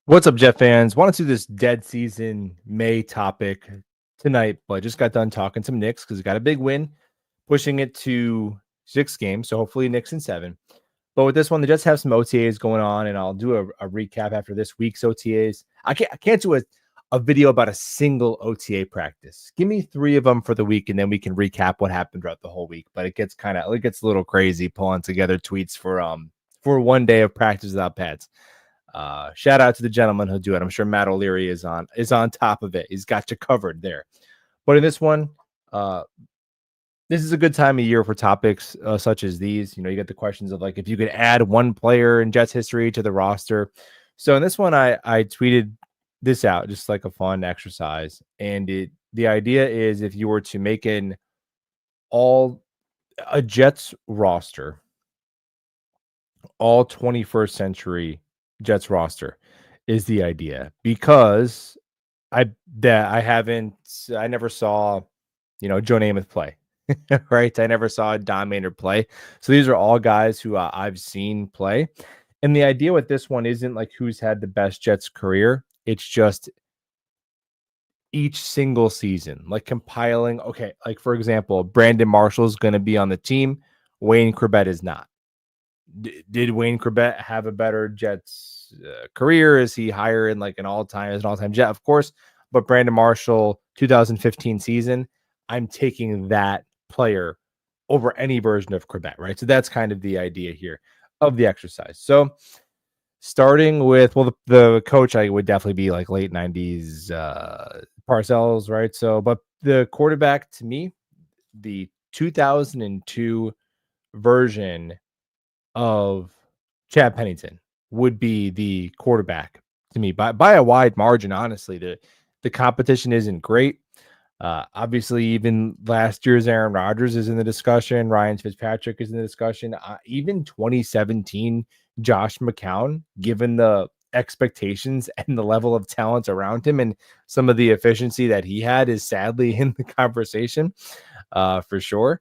What's up, Jet fans? Want to do this dead season May topic tonight, but just got done talking some Knicks because we got a big win, pushing it to 6 games. So hopefully Knicks in 7. But with this one, the Jets have some OTAs going on, and I'll do a recap after this week's OTAs. I can't do a video about a single OTA practice. Give me 3 of them for the week, and then we can recap what happened throughout the whole week. But it gets a little crazy pulling together tweets for one day of practice without pads. Shout out to the gentleman who'll do it. I'm sure Matt O'Leary is on top of it. He's got you covered there. But in this one, this is a good time of year for topics such as these. You know, you get the questions of like if you could add one player in Jets history to the roster. So in this one, I tweeted this out just like a fun exercise, and the idea is if you were to make a Jets roster, all 21st century Jets roster is the idea, because I never saw, Joe Namath play, right? I never saw Don Maynard play. So these are all guys who I've seen play. And the idea with this one isn't like who's had the best Jets career. It's just each single season, like compiling. Okay, like for example, Brandon Marshall's going to be on the team. Wayne Corbett is not. Did Wayne Corbett have a better Jets career? Is he higher in like an all-time Jet? Of course. But Brandon Marshall, 2015 season, I'm taking that player over any version of Corbett, right? So that's kind of the idea here of the exercise. So starting with, the coach, I would definitely be like late 90s Parcells, right? So, but the quarterback, to me, the 2002 version of Chad Pennington would be the quarterback to me by a wide margin. Honestly, the competition isn't great. Obviously, even last year's Aaron Rodgers is in the discussion. Ryan Fitzpatrick is in the discussion. Even 2017 Josh McCown, given the expectations and the level of talent around him and some of the efficiency that he had, is sadly in the conversation for sure.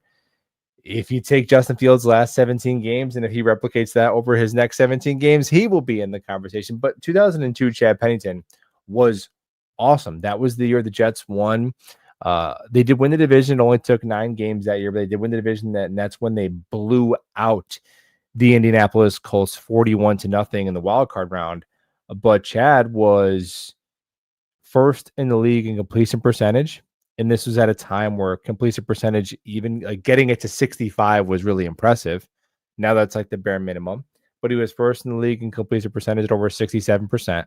If you take Justin Fields' last 17 games and if he replicates that over his next 17 games, he will be in the conversation. But 2002 Chad Pennington was awesome. That was the year the Jets won. They did win the division. It only took 9 games that year, but they did win the division, and that's when they blew out the Indianapolis Colts 41-0 in the wild card round. But Chad was first in the league in completion percentage. And this was at a time where completion percentage, even like getting it to 65, was really impressive. Now that's like the bare minimum. But he was first in the league in completion percentage at over 67%.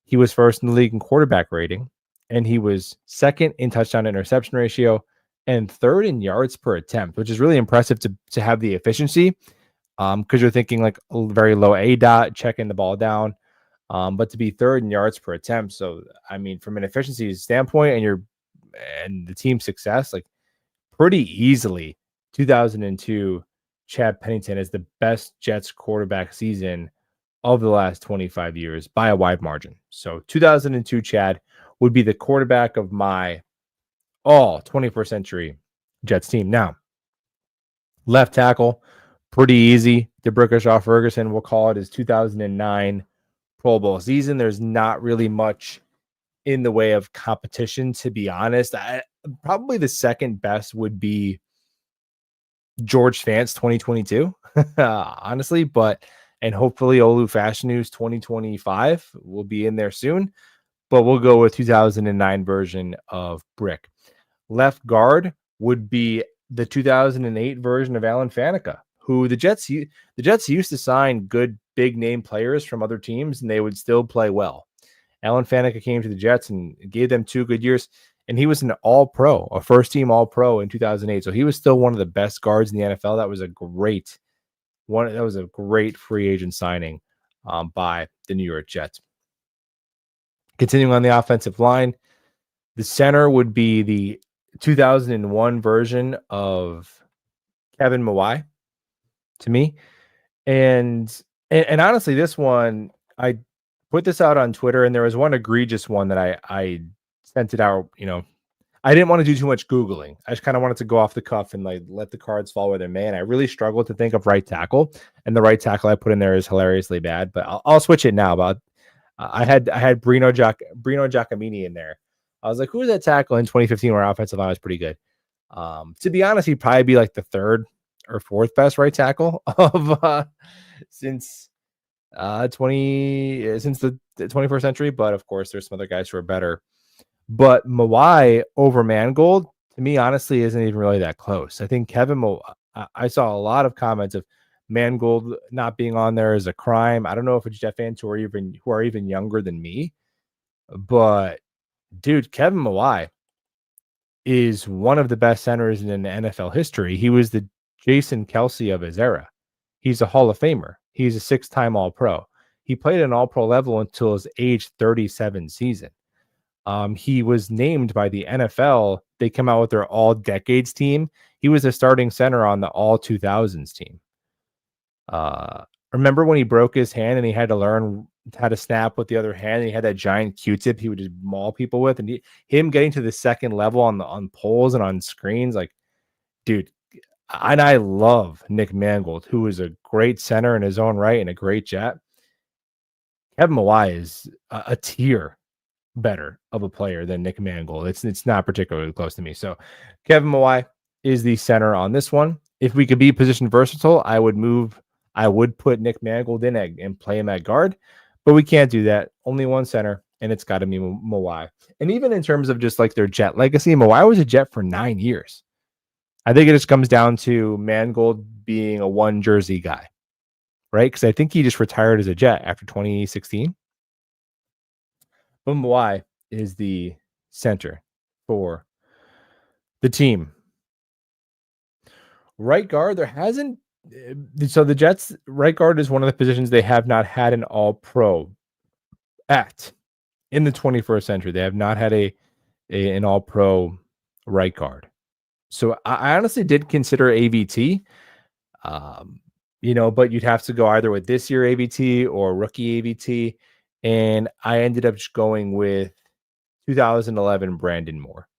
He was first in the league in quarterback rating. And he was second in touchdown interception ratio and third in yards per attempt, which is really impressive to have the efficiency. Because you're thinking like a very low ADOT, checking the ball down. But to be third in yards per attempt. So, I mean, from an efficiency standpoint and the team's success, like pretty easily 2002 Chad Pennington is the best Jets quarterback season of the last 25 years by a wide margin. So 2002 Chad would be the quarterback of my all 21st century Jets team. Now, left tackle, pretty easy. DeBrickashaw Ferguson, we'll call it his 2009 Pro Bowl season. There's not really much in the way of competition, to be honest. Probably the second best would be George Fant's 2022, honestly. And hopefully Olu Fashionu's 2025 will be in there soon. But we'll go with 2009 version of Brick. Left guard would be the 2008 version of Alan Faneca, who the Jets used to sign good big name players from other teams, and they would still play well. Alan Faneca came to the Jets and gave them 2 good years, and he was an all-pro, a first-team all-pro in 2008. So he was still one of the best guards in the NFL. That was a great free agent signing by the New York Jets. Continuing on the offensive line, the center would be the 2001 version of Kevin Mawai, to me. And honestly, this one, I put this out on Twitter, and there was one egregious one that I sent it out. I didn't want to do too much Googling. I just kind of wanted to go off the cuff and like let the cards fall where they may. And I really struggled to think of right tackle, and the right tackle I put in there is hilariously bad, but I'll switch it now. But I had Brino Giacomini in there. I was like, who was that tackle in 2015 where our offensive line was pretty good? To be honest, he'd probably be like the third or fourth best right tackle of since 20 since the 21st century. But of course, there's some other guys who are better. But Mawai over Mangold, to me, honestly, isn't even really that close. I think I saw a lot of comments of Mangold not being on there is a crime. I don't know if it's Jet fans who are even younger than me, but dude, Kevin Mawai is one of the best centers in NFL history. He was the Jason Kelsey of his era. He's a Hall of Famer. He's a 6-time All-Pro. He played at an All-Pro level until his age 37 season. He was named by the NFL. They come out with their all decades team. He was a starting center on the all 2000s team. Remember when he broke his hand and he had to learn how to snap with the other hand, and he had that giant Q-tip he would just maul people with, and him getting to the second level on poles and on screens, like, dude. And I love Nick Mangold, who is a great center in his own right and a great Jet. Kevin Mawai is a tier better of a player than Nick Mangold. It's not particularly close to me. So Kevin Mawai is the center on this one. If we could be position versatile, I would put Nick Mangold in and play him at guard, but we can't do that. Only one center, and it's got to be Mawai. And even in terms of just like their Jet legacy, Mawai was a Jet for 9 years. I think it just comes down to Mangold being a one jersey guy, right? Because I think he just retired as a Jet after 2016. But Mawai is the center for the team. Right guard, there hasn't. So the Jets' right guard is one of the positions they have not had an All-Pro at in the 21st century. They have not had an All-Pro right guard. So I honestly did consider AVT, but you'd have to go either with this year AVT or rookie AVT. And I ended up just going with 2011 Brandon Moore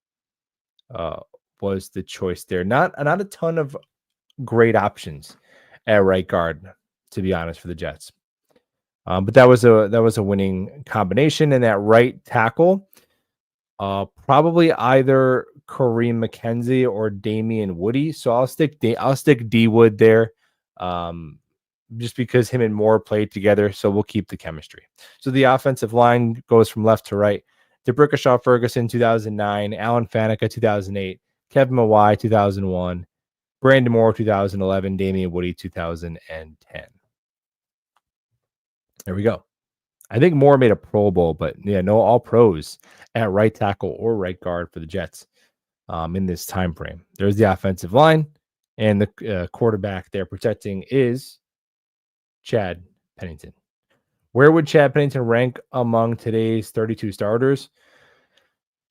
was the choice there. Not a ton of great options at right guard, to be honest, for the Jets. But that was a winning combination. And that right tackle, probably either Kareem McKenzie or Damian Woody. So I'll stick D Wood there, just because him and Moore played together. So we'll keep the chemistry. So the offensive line goes from left to right. DeBrickashaw Ferguson 2009, Alan Faneca 2008, Kevin Mawai 2001, Brandon Moore 2011, Damian Woody 2010. There we go. I think Moore made a Pro Bowl, but yeah, no All Pros at right tackle or right guard for the Jets in this time frame. There's the offensive line, and the quarterback they're protecting is Chad Pennington. Where would Chad Pennington rank among today's 32 starters?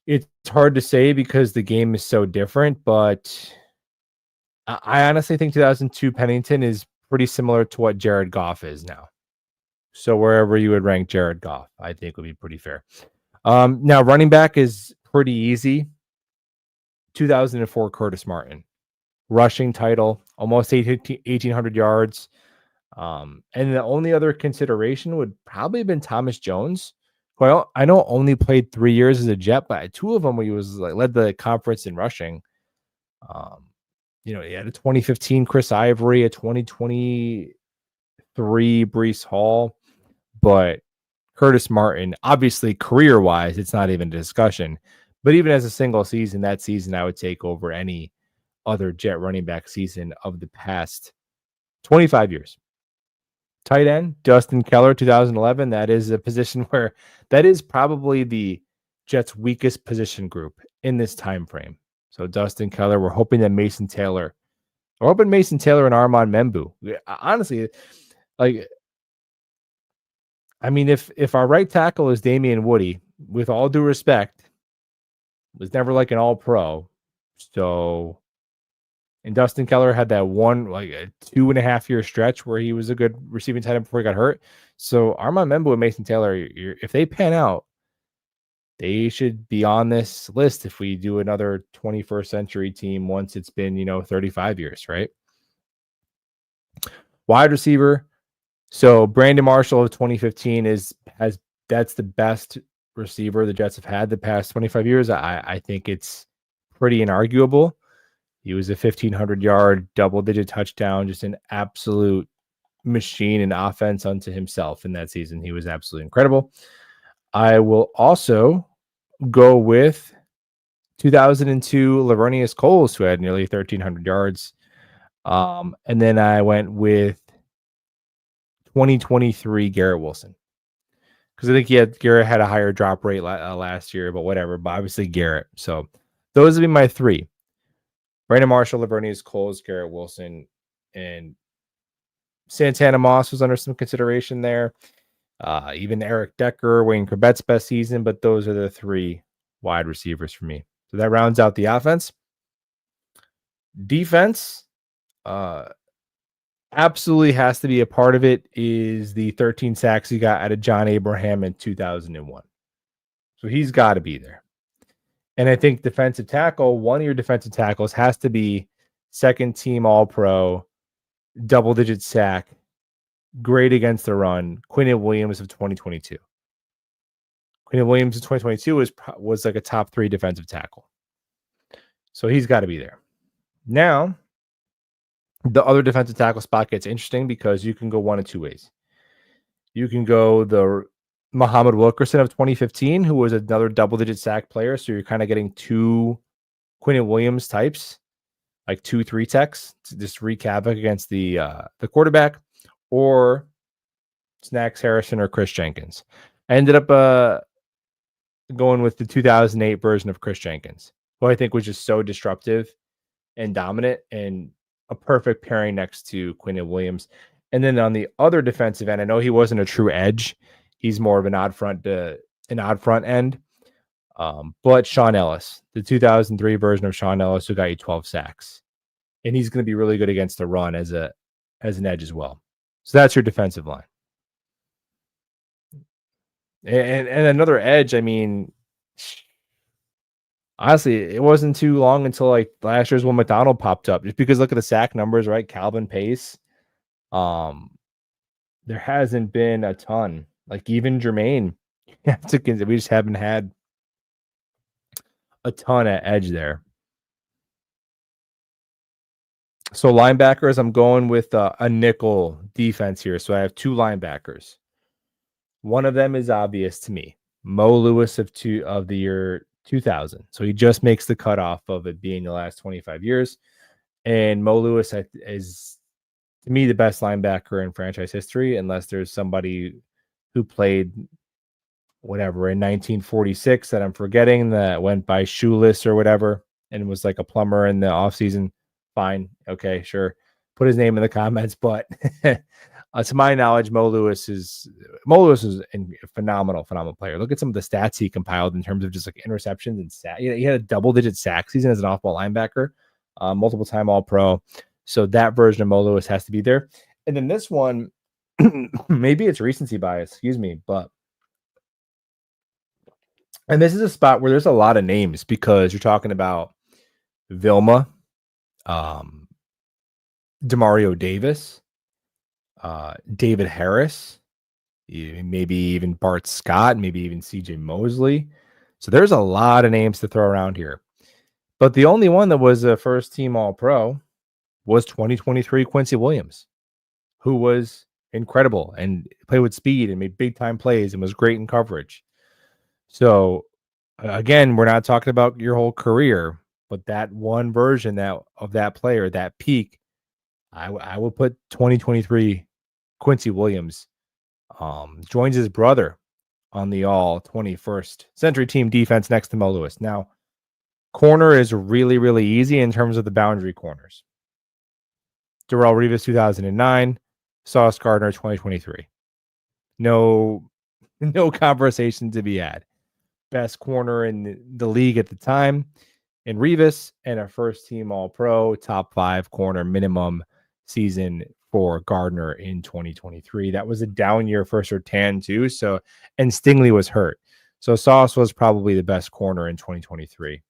It's hard to say because the game is so different, but I honestly think 2002 Pennington is pretty similar to what Jared Goff is now. So wherever you would rank Jared Goff, I think would be pretty fair. Now, running back is pretty easy. 2004 Curtis Martin. Rushing title, almost 1,800 yards. And the only other consideration would probably have been Thomas Jones, who I know only played 3 years as a Jet, but 2 of them he was led the conference in rushing. He had a 2015 Chris Ivory, a 2023 Breece Hall, but Curtis Martin, obviously career-wise, it's not even a discussion. But even as a single season, that season I would take over any other Jet running back season of the past 25 years. Tight end, Dustin Keller, 2011. That is a position where that is probably the Jets' weakest position group in this time frame. So Dustin Keller, we're hoping that Mason Taylor and Armand Membu. Honestly, if our right tackle is Damian Woody, with all due respect, was never like an All-Pro. So, and Dustin Keller had that one, a 2.5 year stretch where he was a good receiving tight end before he got hurt. So Armand Membu and Mason Taylor, if they pan out, they should be on this list if we do another 21st century team once it's been, 35 years, right? Wide receiver. So Brandon Marshall of 2015 has that's the best receiver the Jets have had the past 25 years, I think it's pretty inarguable. He was a 1,500-yard, double-digit touchdown, just an absolute machine and offense unto himself in that season. He was absolutely incredible. I will also go with 2002 Lavernius Coles, who had nearly 1,300 yards. And then I went with 2023 Garrett Wilson, because I think Garrett had a higher drop rate last year, but whatever. But obviously Garrett. So those would be my three: Brandon Marshall, Lavernius Coles, Garrett Wilson, and Santana Moss was under some consideration there. Even Eric Decker, Wayne Corbett's best season, but those are the three wide receivers for me. So that rounds out the offense. Defense, absolutely has to be a part of it, is the 13 sacks he got out of John Abraham in 2001. So he's got to be there. And I think defensive tackle, one of your defensive tackles has to be second team All-Pro, double-digit sack, great against the run, Quinnen Williams of 2022. Quinnen Williams of 2022 was like a top 3 defensive tackle. So he's got to be there. Now, the other defensive tackle spot gets interesting because you can go one of two ways. You can go the Muhammad Wilkerson of 2015, who was another double-digit sack player. So you're kind of getting two Quinnen Williams types, like 2-3 techs to just wreak havoc against the quarterback, or Snacks Harrison or Chris Jenkins. I ended up going with the 2008 version of Chris Jenkins, who I think was just so disruptive and dominant, and a perfect pairing next to Quinnen Williams. And then on the other defensive end, I know he wasn't a true edge. He's more of an odd front end. But Sean Ellis, the 2003 version of Sean Ellis, who got you 12 sacks. And he's going to be really good against the run as an edge as well. So that's your defensive line. And another edge, I mean, honestly, it wasn't too long until like last year's Will McDonald popped up, just because look at the sack numbers, right? Calvin Pace. There hasn't been a ton. Like even Jermaine, we just haven't had a ton at edge there. So linebackers, I'm going with a nickel defense here. So I have two linebackers. One of them is obvious to me, Mo Lewis of the year 2000. So he just makes the cutoff of it being the last 25 years. And Mo Lewis is, to me, the best linebacker in franchise history, unless there's somebody who played whatever in 1946 that I'm forgetting, that went by Shoeless or whatever and was like a plumber in the offseason. Fine. Okay, sure. Put his name in the comments. But to my knowledge, Mo Lewis is a phenomenal player. Look at some of the stats he compiled in terms of just like interceptions and sack. He had a double-digit sack season as an off-ball linebacker, multiple-time All-Pro. So that version of Mo Lewis has to be there. And then this one, maybe it's recency bias, and this is a spot where there's a lot of names, because you're talking about Vilma, Demario Davis, David Harris, maybe even Bart Scott, maybe even CJ Mosley. So there's a lot of names to throw around here. But the only one that was a first team All-Pro was 2023 Quincy Williams, who was incredible and played with speed and made big time plays and was great in coverage. So again, we're not talking about your whole career, but that one version of that player, that peak, I will put 2023 Quincy Williams. Joins his brother on the all 21st century team defense next to Mo Lewis. Now, corner is really, really easy in terms of the boundary corners. Darrelle Revis 2009, Sauce Gardner 2023. No conversation to be had. Best corner in the league at the time in Revis, and a first team All-Pro, top 5 corner minimum season for Gardner in 2023. That was a down year for Surtain too. So, and Stingley was hurt. So Sauce was probably the best corner in 2023.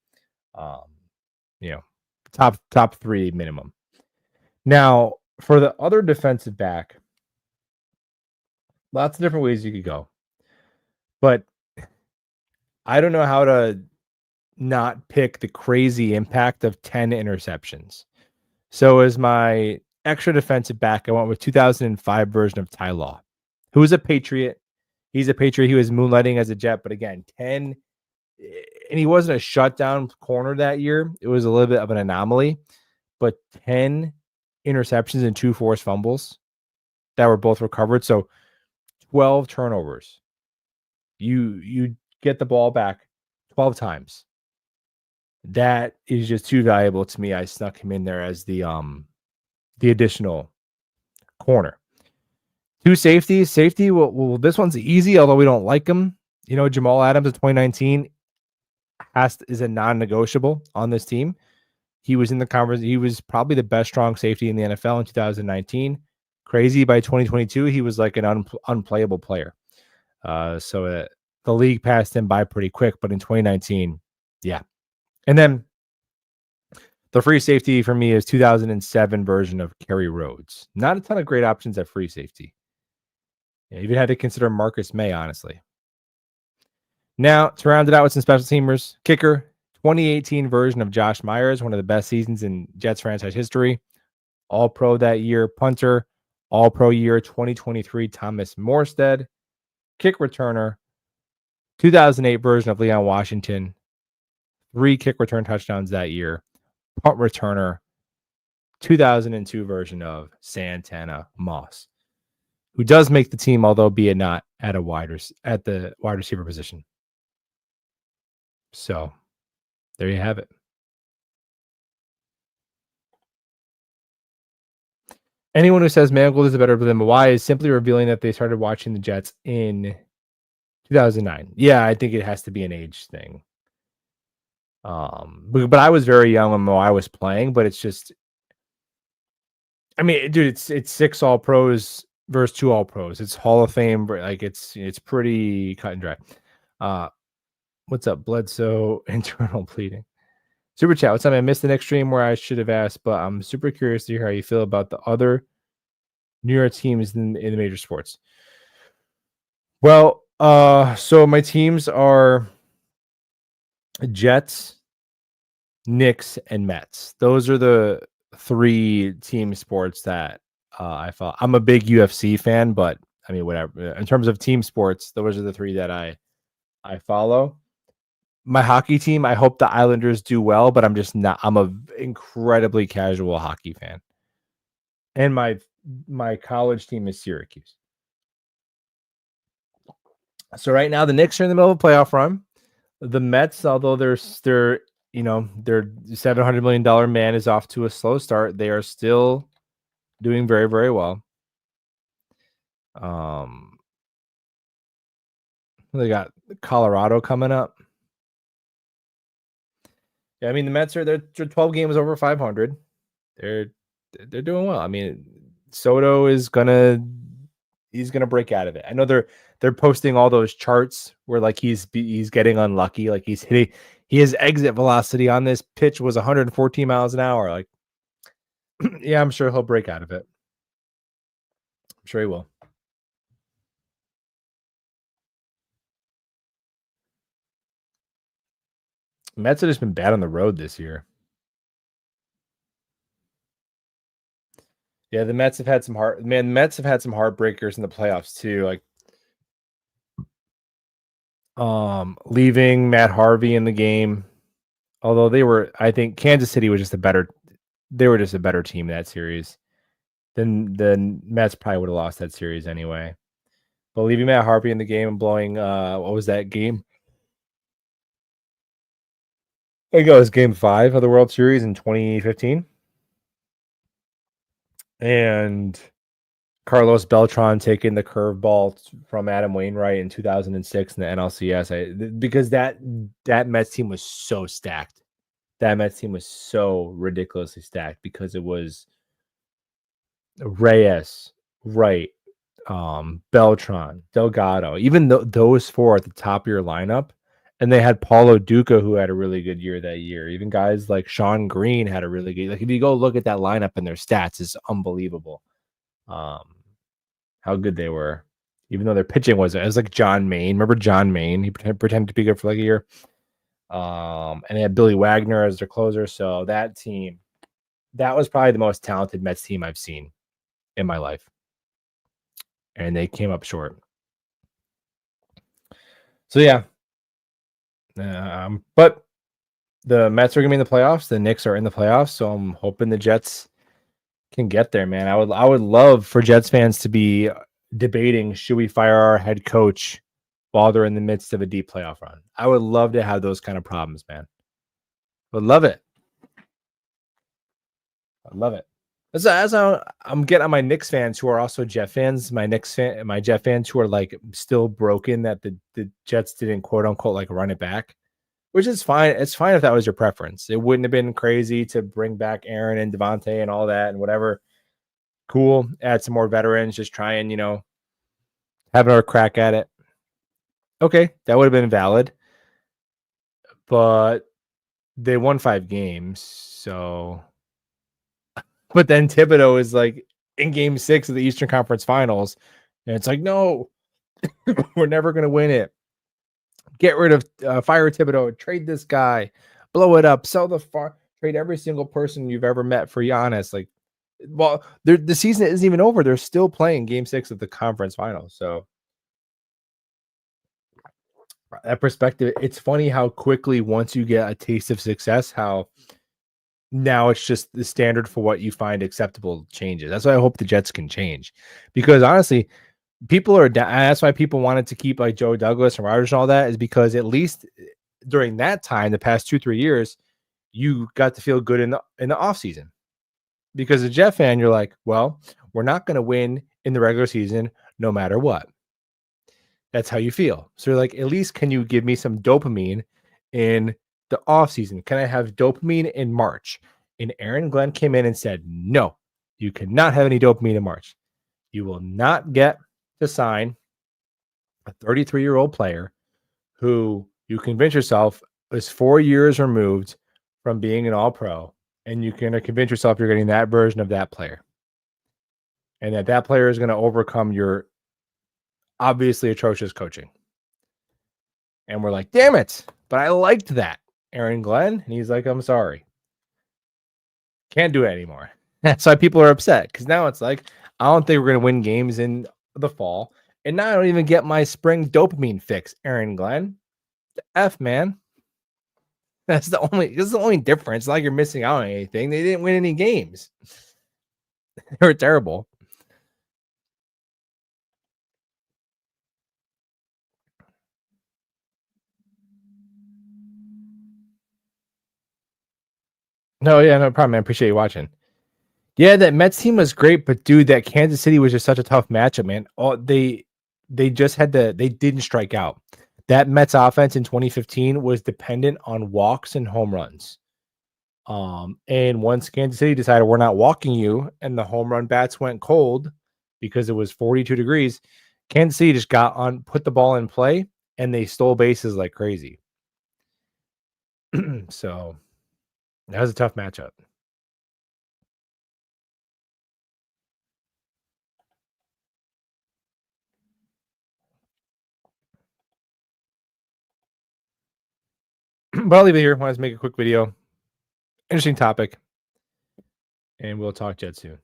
Top 3 minimum. Now, for the other defensive back, lots of different ways you could go. But I don't know how to not pick the crazy impact of 10 interceptions. So as my extra defensive back, I went with 2005 version of Ty Law, who was a Patriot. He's a Patriot. He was moonlighting as a Jet, but again, 10, and he wasn't a shutdown corner that year. It was a little bit of an anomaly, but 10 interceptions and 2 forced fumbles that were both recovered. So 12 turnovers. You get the ball back 12 times. That is just too valuable to me. I snuck him in there as the additional corner. 2 safeties. Safety, well, this one's easy, although we don't like him. You know, Jamal Adams in 2019 is a non-negotiable on this team. He was in the conference. He was probably the best strong safety in the NFL in 2019. Crazy, by 2022, he was like an unplayable player. So the league passed him by pretty quick, but in 2019, yeah. And then the free safety for me is 2007 version of Kerry Rhodes. Not a ton of great options at free safety. Yeah, even had to consider Marcus May, honestly. Now, to round it out with some special teamers, kicker, 2018 version of Josh Myers, one of the best seasons in Jets franchise history. All pro that year. Punter, all pro year 2023, Thomas Morstead. Kick returner, 2008 version of Leon Washington. 3 kick return touchdowns that year. Punt returner, 2002 version of Santana Moss, who does make the team, although be it not at the wide receiver position. So there you have it. Anyone who says Mangold is better than Mawai is simply revealing that they started watching the Jets in 2009. Yeah, I think it has to be an age thing. But I was very young when Mawai was playing, but it's just, I mean, dude, it's 6 all pros versus 2 all pros. It's Hall of Fame, like it's pretty cut and dry. What's up, Bledsoe? Internal pleading. Super chat. What's up? I missed the next stream where I should have asked, but I'm super curious to hear how you feel about the other New York teams in the major sports. Well, so my teams are Jets, Knicks, and Mets. Those are the 3 team sports that I follow. I'm a big UFC fan, but I mean, whatever. In terms of team sports, those are the 3 that I follow. My hockey team, I hope the Islanders do well, but I'm just not. I'm a incredibly casual hockey fan, and my college team is Syracuse. So right now the Knicks are in the middle of a playoff run. The Mets, although they're their $700 million man is off to a slow start, they are still doing very, very well. They got Colorado coming up. Yeah, I mean the Mets they're 12 games over 500. They're doing well. I mean, Soto is he's gonna break out of it. I know they're posting all those charts where like he's getting unlucky, like he's hitting. His exit velocity on this pitch was 114 miles an hour. Like, yeah, I'm sure he'll break out of it. I'm sure he will. Mets have just been bad on the road this year. Yeah, the Mets have had some Mets have had some heartbreakers in the playoffs too. Like, leaving Matt Harvey in the game. Although I think Kansas City was just they were just a better team that series. Then the Mets probably would have lost that series anyway. But leaving Matt Harvey in the game and blowing, what was that game? I think it was game 5 of the World Series in 2015. And Carlos Beltran taking the curveball from Adam Wainwright in 2006 in the NLCS. Because that Mets team was so stacked. That Mets team was so ridiculously stacked because it was Reyes, Wright, Beltran, Delgado, even those 4 at the top of your lineup. And they had Paulo Duca, who had a really good year that year. Even guys like Sean Green had a really good. Like if you go look at that lineup and their stats, it's unbelievable. How good they were. even though their pitching wasn't. It was like John Maine. Remember John Maine? He pretended to be good for like a year. And they had Billy Wagner as their closer. So that team, that was probably the most talented Mets team I've seen in my life. And they came up short. So yeah. But the Mets are gonna be in the playoffs. The Knicks are in the playoffs. So I'm hoping the Jets can get there, man. I would love for Jets fans to be debating, should we fire our head coach while they're in the midst of a deep playoff run? I would love to have those kind of problems, man. Would love it. I love it. As I'm getting on my Knicks fans who are also Jet fans, my Jet fans who are like still broken that the Jets didn't quote unquote like run it back, which is fine. It's fine if that was your preference. It wouldn't have been crazy to bring back Aaron and Devontae and all that and whatever. Cool. Add some more veterans. Just try and have another crack at it. Okay, that would have been valid, but they won 5 games, so. But then Thibodeau is like in game 6 of the Eastern Conference Finals, and it's like, no, we're never going to win it. Get rid of fire Thibodeau, trade this guy, blow it up, sell the trade every single person you've ever met for Giannis. Like, well, the season isn't even over. They're still playing game 6 of the conference finals. So that perspective, it's funny how quickly once you get a taste of success, how now it's just the standard for what you find acceptable changes. That's why I hope the Jets can change, because honestly, people are that's why people wanted to keep like Joe Douglas and Rodgers and all that, is because at least during that time, the past 2-3 years, you got to feel good in the off season. Because as a Jet fan, you're like, well, we're not going to win in the regular season no matter what. That's how you feel. So you're like, at least can you give me some dopamine in the off season? Can I have dopamine in March? And Aaron Glenn came in and said, no, you cannot have any dopamine in March. You will not get to sign a 33-year-old player who you convince yourself is 4 years removed from being an all-pro, and you can convince yourself you're getting that version of that player, and that player is going to overcome your obviously atrocious coaching. And we're like, damn it, but I liked that, Aaron Glenn. And he's like, I'm sorry. Can't do it anymore. That's why people are upset, because now it's like, I don't think we're going to win games in the fall. And now I don't even get my spring dopamine fix, Aaron Glenn. The F, man. This is the only difference. It's like you're missing out on anything. They didn't win any games. They were terrible. No, yeah, no problem, man. Appreciate you watching. Yeah, that Mets team was great, but dude, that Kansas City was just such a tough matchup, man. They just they didn't strike out. That Mets offense in 2015 was dependent on walks and home runs. And once Kansas City decided we're not walking you, and the home run bats went cold because it was 42 degrees, Kansas City just put the ball in play, and they stole bases like crazy. So that was a tough matchup. But I'll leave it here. I wanted to make a quick video. Interesting topic. And we'll talk Jets soon.